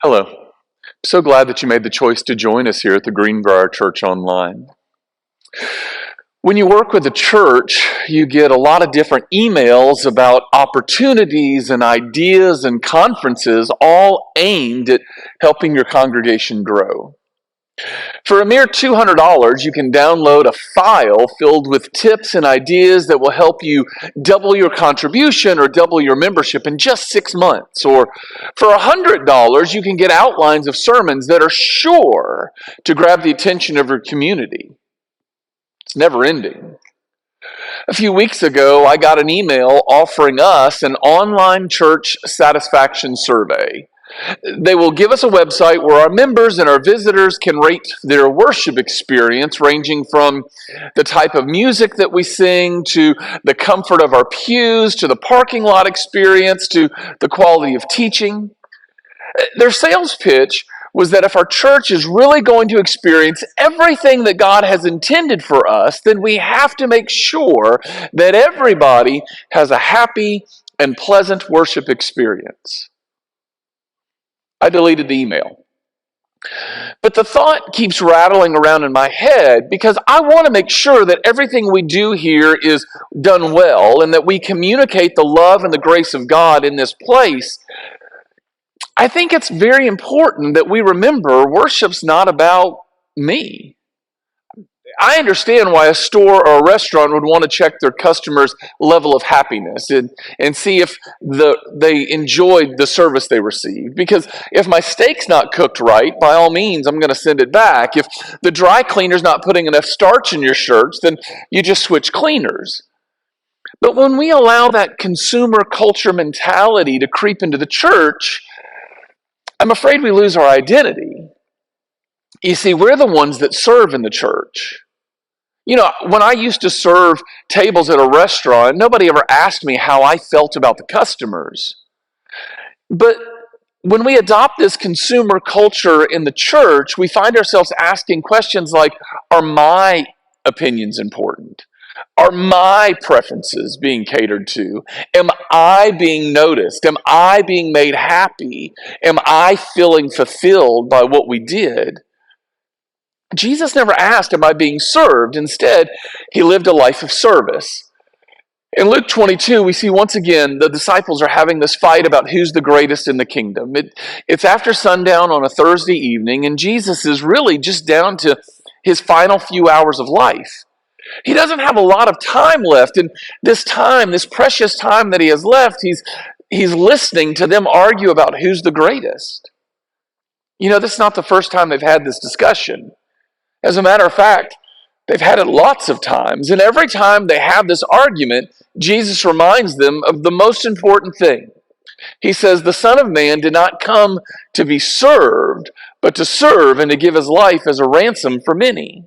Hello. So glad that you made the choice to join us here at the Greenbrier Church Online. When you work with a church, you get a lot of different emails about opportunities and ideas and conferences, all aimed at helping your congregation grow. For a mere $200, you can download a file filled with tips and ideas that will help you double your contribution or double your membership in just 6 months. Or for $100, you can get outlines of sermons that are sure to grab the attention of your community. It's never ending. A few weeks ago, I got an email offering us an online church satisfaction survey. They will give us a website where our members and our visitors can rate their worship experience, ranging from the type of music that we sing, to the comfort of our pews, to the parking lot experience, to the quality of teaching. Their sales pitch was that if our church is really going to experience everything that God has intended for us, then we have to make sure that everybody has a happy and pleasant worship experience. I deleted the email. But the thought keeps rattling around in my head because I want to make sure that everything we do here is done well and that we communicate the love and the grace of God in this place. I think it's very important that we remember worship's not about me. I understand why a store or a restaurant would want to check their customers' level of happiness and see if they enjoyed the service they received. Because if my steak's not cooked right, by all means, I'm going to send it back. If the dry cleaner's not putting enough starch in your shirts, then you just switch cleaners. But when we allow that consumer culture mentality to creep into the church, I'm afraid we lose our identity. You see, we're the ones that serve in the church. You know, when I used to serve tables at a restaurant, nobody ever asked me how I felt about the customers. But when we adopt this consumer culture in the church, we find ourselves asking questions like, are my opinions important? Are my preferences being catered to? Am I being noticed? Am I being made happy? Am I feeling fulfilled by what we did? Jesus never asked, am I being served? Instead, he lived a life of service. In Luke 22, we see once again the disciples are having this fight about who's the greatest in the kingdom. It's after sundown on a Thursday evening, and Jesus is really just down to his final few hours of life. He doesn't have a lot of time left, and this time, this precious time that he has left, he's listening to them argue about who's the greatest. You know, this is not the first time they've had this discussion. As a matter of fact, they've had it lots of times, and every time they have this argument, Jesus reminds them of the most important thing. He says, the Son of Man did not come to be served, but to serve and to give his life as a ransom for many.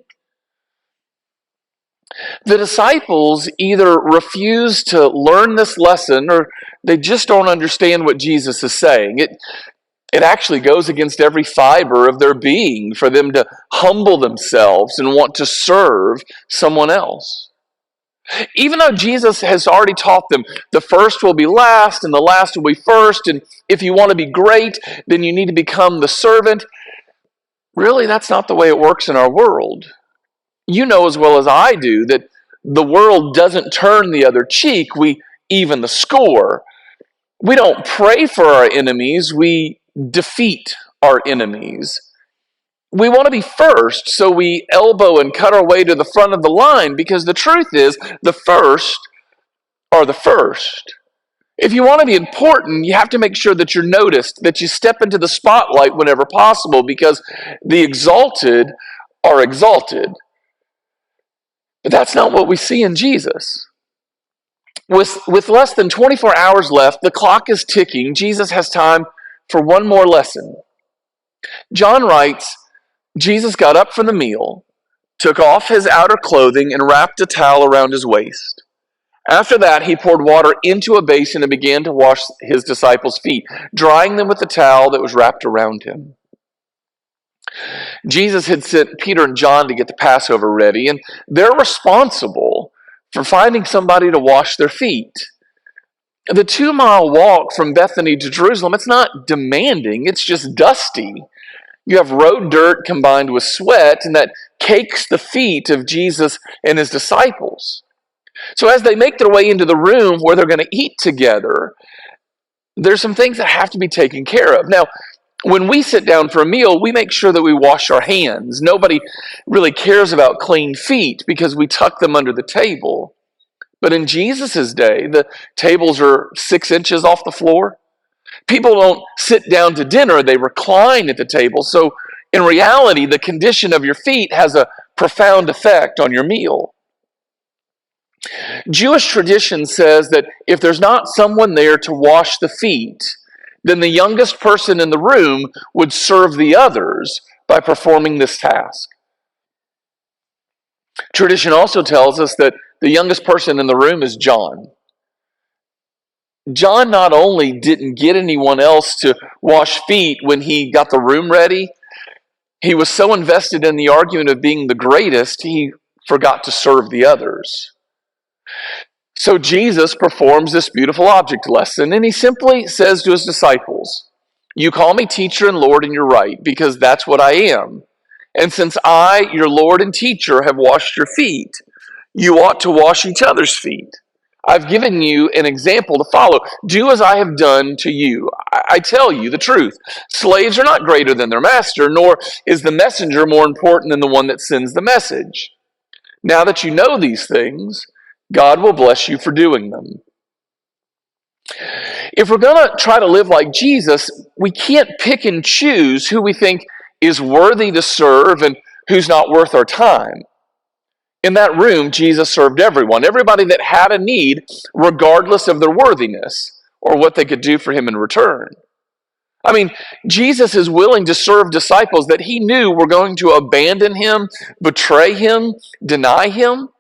The disciples either refuse to learn this lesson or they just don't understand what Jesus is saying. It actually goes against every fiber of their being for them to humble themselves and want to serve someone else. Even though Jesus has already taught them the first will be last and the last will be first, and if you want to be great, then you need to become the servant, really that's not the way it works in our world. You know as well as I do that the world doesn't turn the other cheek, we even the score. We don't pray for our enemies, we defeat our enemies. We want to be first, so we elbow and cut our way to the front of the line because the truth is, the first are the first. If you want to be important, you have to make sure that you're noticed, that you step into the spotlight whenever possible because the exalted are exalted. But that's not what we see in Jesus. With less than 24 hours left, the clock is ticking. Jesus has time for one more lesson. John writes, Jesus got up from the meal, took off his outer clothing, and wrapped a towel around his waist. After that, he poured water into a basin and began to wash his disciples' feet, drying them with the towel that was wrapped around him. Jesus had sent Peter and John to get the Passover ready, and they're responsible for finding somebody to wash their feet. The 2-mile walk from Bethany to Jerusalem, it's not demanding, it's just dusty. You have road dirt combined with sweat, and that cakes the feet of Jesus and his disciples. So as they make their way into the room where they're going to eat together, there's some things that have to be taken care of. Now, when we sit down for a meal, we make sure that we wash our hands. Nobody really cares about clean feet because we tuck them under the table. But in Jesus' day, the tables are 6 inches off the floor. People don't sit down to dinner, they recline at the table. So in reality, the condition of your feet has a profound effect on your meal. Jewish tradition says that if there's not someone there to wash the feet, then the youngest person in the room would serve the others by performing this task. Tradition also tells us that the youngest person in the room is John. John not only didn't get anyone else to wash feet when he got the room ready, he was so invested in the argument of being the greatest, he forgot to serve the others. So Jesus performs this beautiful object lesson, and he simply says to his disciples, "You call me teacher and Lord, and you're right, because that's what I am. And since I, your Lord and teacher, have washed your feet, you ought to wash each other's feet. I've given you an example to follow. Do as I have done to you. I tell you the truth. Slaves are not greater than their master, nor is the messenger more important than the one that sends the message. Now that you know these things, God will bless you for doing them." If we're going to try to live like Jesus, we can't pick and choose who we think is worthy to serve and who's not worth our time. In that room, Jesus served everyone, everybody that had a need, regardless of their worthiness or what they could do for him in return. I mean, Jesus is willing to serve disciples that he knew were going to abandon him, betray him, deny him.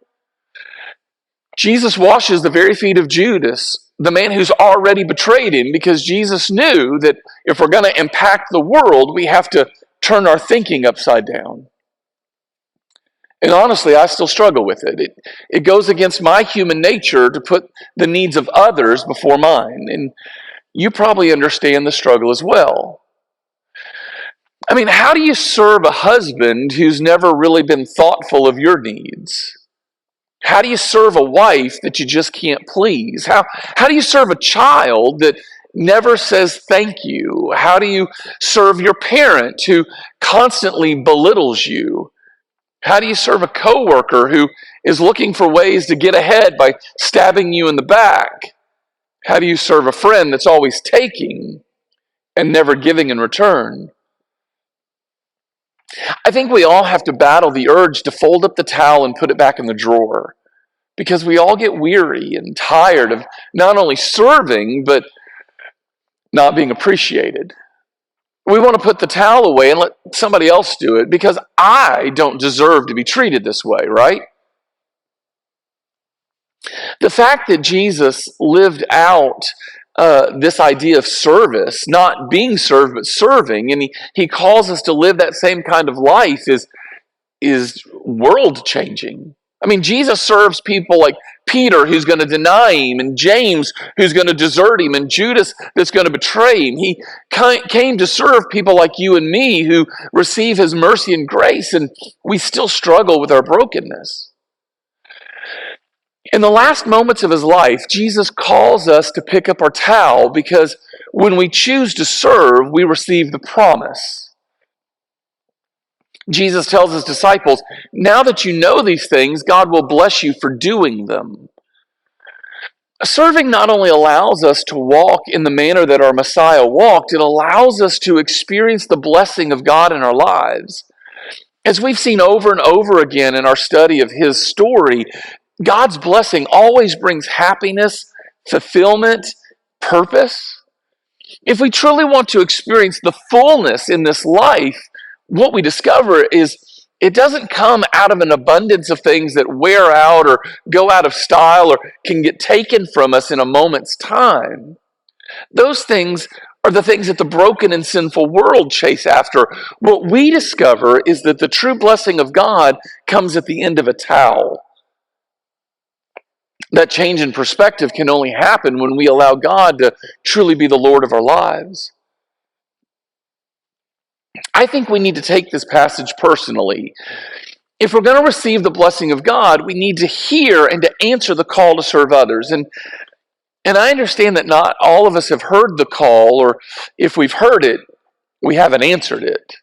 Jesus washes the very feet of Judas, the man who's already betrayed him, because Jesus knew that if we're going to impact the world, we have to turn our thinking upside down. And honestly, I still struggle with it. It goes against my human nature to put the needs of others before mine. And you probably understand the struggle as well. I mean, how do you serve a husband who's never really been thoughtful of your needs? How do you serve a wife that you just can't please? How do you serve a child that never says thank you? How do you serve your parent who constantly belittles you? How do you serve a coworker who is looking for ways to get ahead by stabbing you in the back? How do you serve a friend that's always taking and never giving in return? I think we all have to battle the urge to fold up the towel and put it back in the drawer, because we all get weary and tired of not only serving, but not being appreciated. We want to put the towel away and let somebody else do it because I don't deserve to be treated this way, right? The fact that Jesus lived out this idea of service, not being served, but serving, and he calls us to live that same kind of life is world-changing. I mean, Jesus serves people like Peter, who's going to deny him, and James, who's going to desert him, and Judas, that's going to betray him. He came to serve people like you and me who receive his mercy and grace, and we still struggle with our brokenness. In the last moments of his life, Jesus calls us to pick up our towel because when we choose to serve, we receive the promise. Jesus tells his disciples, now that you know these things, God will bless you for doing them. Serving not only allows us to walk in the manner that our Messiah walked, it allows us to experience the blessing of God in our lives. As we've seen over and over again in our study of his story, God's blessing always brings happiness, fulfillment, purpose. If we truly want to experience the fullness in this life, what we discover is it doesn't come out of an abundance of things that wear out or go out of style or can get taken from us in a moment's time. Those things are the things that the broken and sinful world chase after. What we discover is that the true blessing of God comes at the end of a towel. That change in perspective can only happen when we allow God to truly be the Lord of our lives. I think we need to take this passage personally. If we're going to receive the blessing of God, we need to hear and to answer the call to serve others. And I understand that not all of us have heard the call, or if we've heard it, we haven't answered it.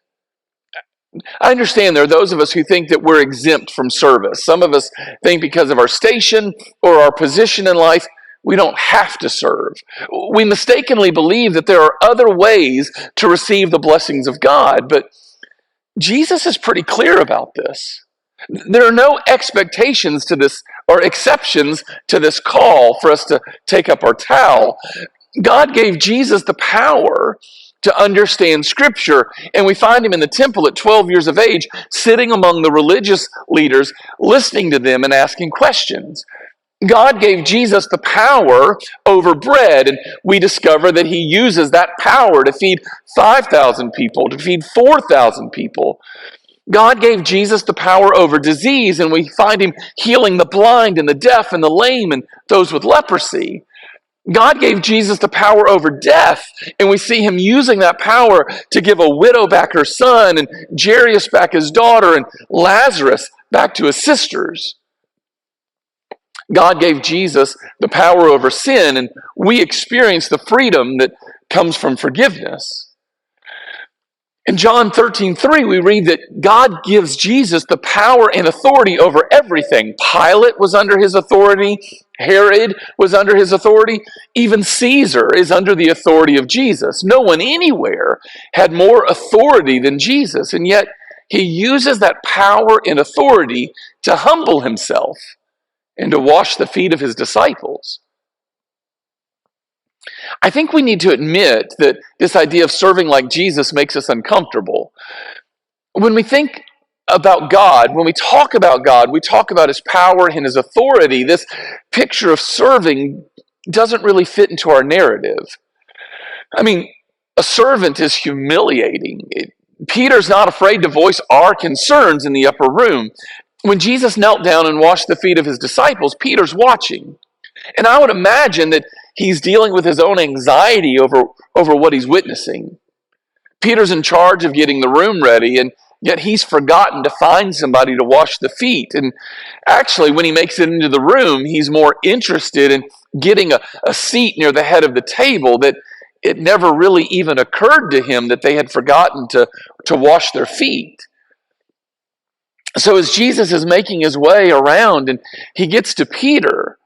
I understand there are those of us who think that we're exempt from service. Some of us think because of our station or our position in life, we don't have to serve. We mistakenly believe that there are other ways to receive the blessings of God, but Jesus is pretty clear about this. There are no expectations to this or exceptions to this call for us to take up our towel. God gave Jesus the power to understand Scripture, and we find him in the temple at 12 years of age, sitting among the religious leaders, listening to them and asking questions. God gave Jesus the power over bread, and we discover that he uses that power to feed 5,000 people, to feed 4,000 people. God gave Jesus the power over disease, and we find him healing the blind and the deaf and the lame and those with leprosy. God gave Jesus the power over death, and we see him using that power to give a widow back her son, and Jairus back his daughter, and Lazarus back to his sisters. God gave Jesus the power over sin, and we experience the freedom that comes from forgiveness. In John 13:3, we read that God gives Jesus the power and authority over everything. Pilate was under his authority. Herod was under his authority. Even Caesar is under the authority of Jesus. No one anywhere had more authority than Jesus, and yet he uses that power and authority to humble himself and to wash the feet of his disciples. I think we need to admit that this idea of serving like Jesus makes us uncomfortable. When we think about God, when we talk about God, we talk about his power and his authority. This picture of serving doesn't really fit into our narrative. I mean, a servant is humiliating. Peter's not afraid to voice our concerns in the upper room. When Jesus knelt down and washed the feet of his disciples, Peter's watching. And I would imagine that he's dealing with his own anxiety over what he's witnessing. Peter's in charge of getting the room ready, and yet he's forgotten to find somebody to wash the feet. And actually, when he makes it into the room, he's more interested in getting a seat near the head of the table, that it never really even occurred to him that they had forgotten to wash their feet. So as Jesus is making his way around and he gets to Peter,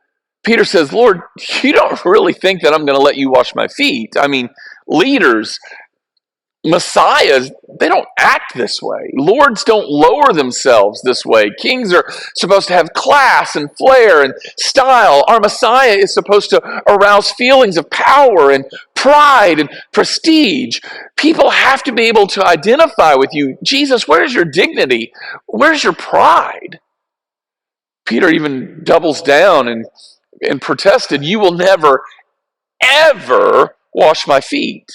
Peter says, "Lord, you don't really think that I'm going to let you wash my feet? I mean, leaders, messiahs, they don't act this way. Lords don't lower themselves this way. Kings are supposed to have class and flair and style. Our Messiah is supposed to arouse feelings of power and pride and prestige. People have to be able to identify with you. Jesus, where's your dignity? Where's your pride?" Peter even doubles down and protested, "You will never, ever wash my feet."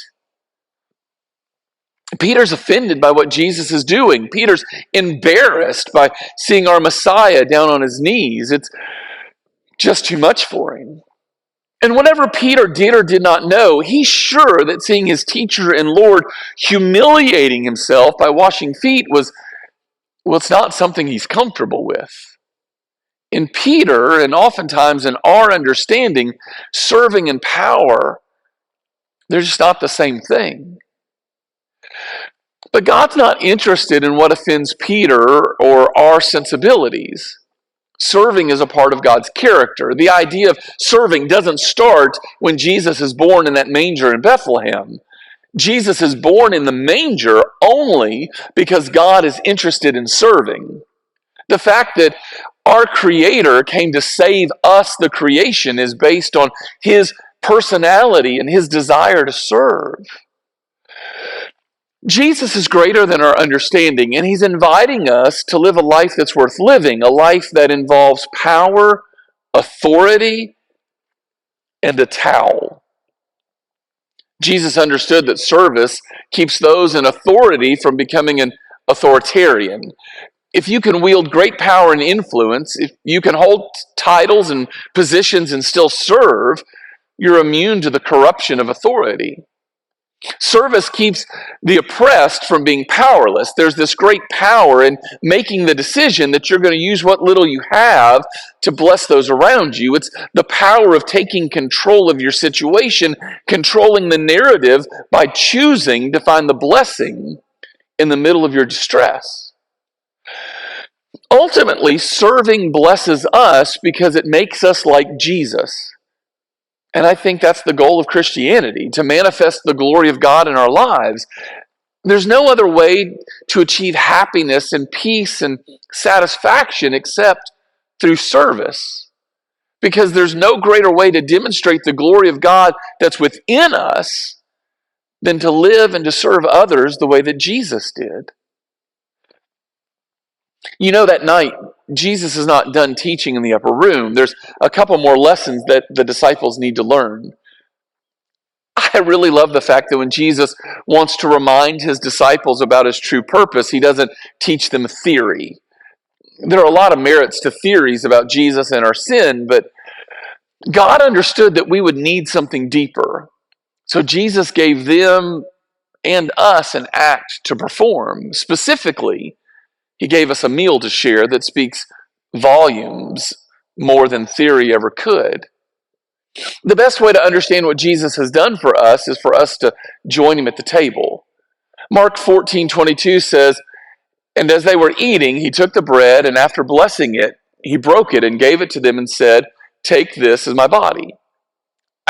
Peter's offended by what Jesus is doing. Peter's embarrassed by seeing our Messiah down on his knees. It's just too much for him. And whatever Peter did or did not know, he's sure that seeing his teacher and Lord humiliating himself by washing feet was, well, it's not something he's comfortable with. In Peter, and oftentimes in our understanding, serving and power, they're just not the same thing. But God's not interested in what offends Peter or our sensibilities. Serving is a part of God's character. The idea of serving doesn't start when Jesus is born in that manger in Bethlehem. Jesus is born in the manger only because God is interested in serving. The fact that our Creator came to save us, the creation, is based on his personality and his desire to serve. Jesus is greater than our understanding, and he's inviting us to live a life that's worth living, a life that involves power, authority, and a towel. Jesus understood that service keeps those in authority from becoming an authoritarian. If you can wield great power and influence, if you can hold titles and positions and still serve, you're immune to the corruption of authority. Service keeps the oppressed from being powerless. There's this great power in making the decision that you're going to use what little you have to bless those around you. It's the power of taking control of your situation, controlling the narrative by choosing to find the blessing in the middle of your distress. Ultimately, serving blesses us because it makes us like Jesus. And I think that's the goal of Christianity, to manifest the glory of God in our lives. There's no other way to achieve happiness and peace and satisfaction except through service. Because there's no greater way to demonstrate the glory of God that's within us than to live and to serve others the way that Jesus did. You know, that night, Jesus is not done teaching in the upper room. There's a couple more lessons that the disciples need to learn. I really love the fact that when Jesus wants to remind his disciples about his true purpose, he doesn't teach them theory. There are a lot of merits to theories about Jesus and our sin, but God understood that we would need something deeper. So Jesus gave them and us an act to perform. Specifically, he gave us a meal to share that speaks volumes more than theory ever could. The best way to understand what Jesus has done for us is for us to join him at the table. Mark 14:22 says, "And as they were eating, he took the bread, and after blessing it, he broke it and gave it to them and said, 'Take this as my body.'"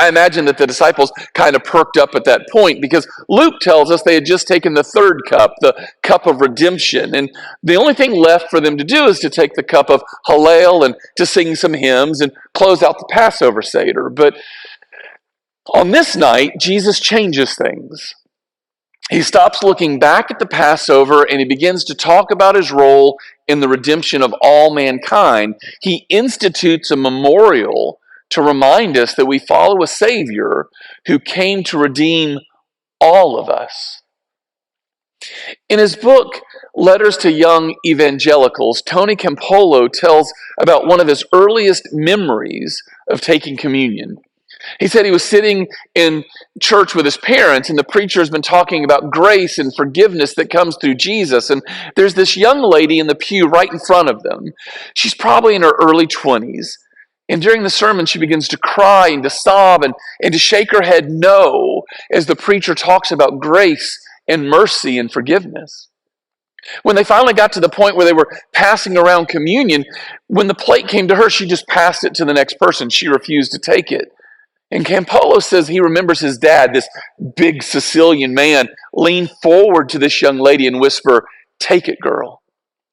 I imagine that the disciples kind of perked up at that point because Luke tells us they had just taken the third cup, the cup of redemption. And the only thing left for them to do is to take the cup of Hallel and to sing some hymns and close out the Passover Seder. But on this night, Jesus changes things. He stops looking back at the Passover and he begins to talk about his role in the redemption of all mankind. He institutes a memorial to remind us that we follow a Savior who came to redeem all of us. In his book, Letters to Young Evangelicals, Tony Campolo tells about one of his earliest memories of taking communion. He said he was sitting in church with his parents, and the preacher has been talking about grace and forgiveness that comes through Jesus. And there's this young lady in the pew right in front of them. She's probably in her early 20s. And during the sermon, she begins to cry and to sob and to shake her head no as the preacher talks about grace and mercy and forgiveness. When they finally got to the point where they were passing around communion, when the plate came to her, she just passed it to the next person. She refused to take it. And Campolo says he remembers his dad, this big Sicilian man, lean forward to this young lady and whisper, "Take it, girl.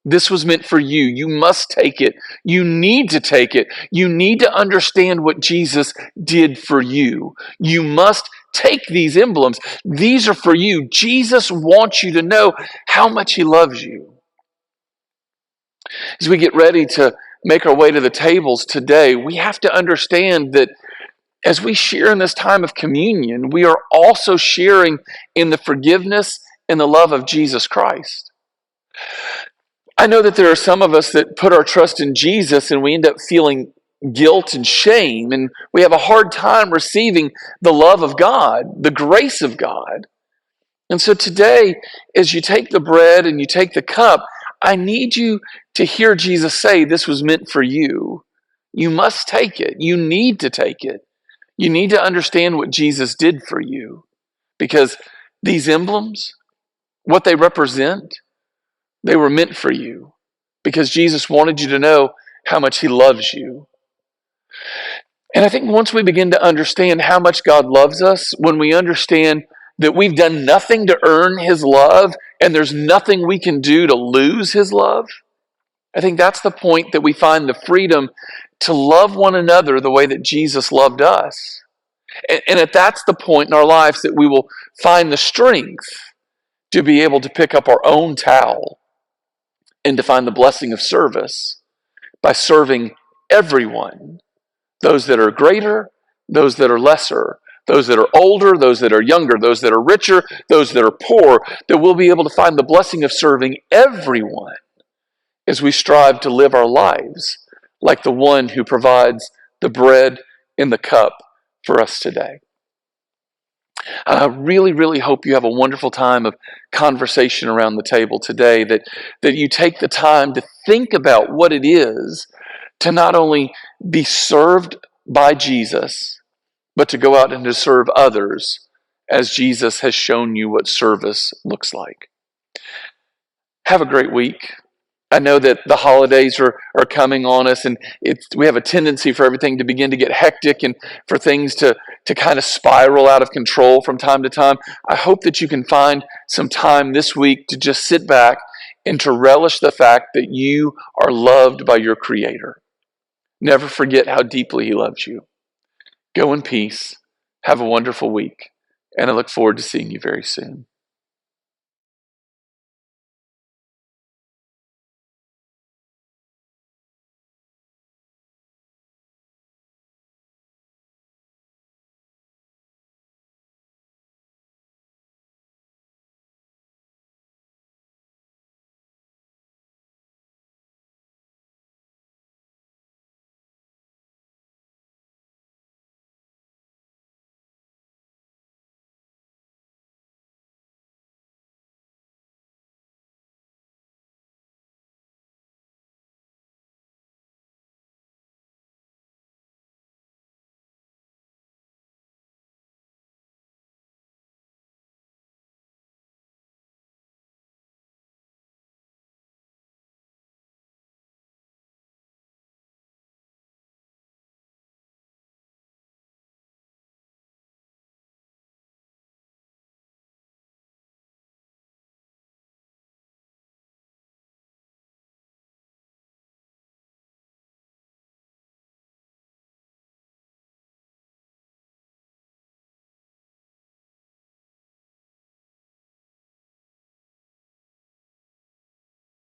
This was meant for you. You must take it. You need to take it. You need to understand what Jesus did for you. You must take these emblems. These are for you. Jesus wants you to know how much he loves you." As we get ready to make our way to the tables today, we have to understand that as we share in this time of communion, we are also sharing in the forgiveness and the love of Jesus Christ. I know that there are some of us that put our trust in Jesus and we end up feeling guilt and shame, and we have a hard time receiving the love of God, the grace of God. And so today, as you take the bread and you take the cup, I need you to hear Jesus say, "This was meant for you. You must take it. You need to take it. You need to understand what Jesus did for you." Because these emblems, what they represent, they were meant for you because Jesus wanted you to know how much he loves you. And I think once we begin to understand how much God loves us, when we understand that we've done nothing to earn his love and there's nothing we can do to lose his love, I think that's the point that we find the freedom to love one another the way that Jesus loved us. And that's the point in our lives that we will find the strength to be able to pick up our own towel and to find the blessing of service by serving everyone, those that are greater, those that are lesser, those that are older, those that are younger, those that are richer, those that are poor, that we'll be able to find the blessing of serving everyone as we strive to live our lives like the one who provides the bread and the cup for us today. I really, really hope you have a wonderful time of conversation around the table today, that you take the time to think about what it is to not only be served by Jesus, but to go out and to serve others as Jesus has shown you what service looks like. Have a great week. I know that the holidays are coming on us, and we have a tendency for everything to begin to get hectic and for things to kind of spiral out of control from time to time. I hope that you can find some time this week to just sit back and to relish the fact that you are loved by your Creator. Never forget how deeply He loves you. Go in peace. Have a wonderful week, and I look forward to seeing you very soon.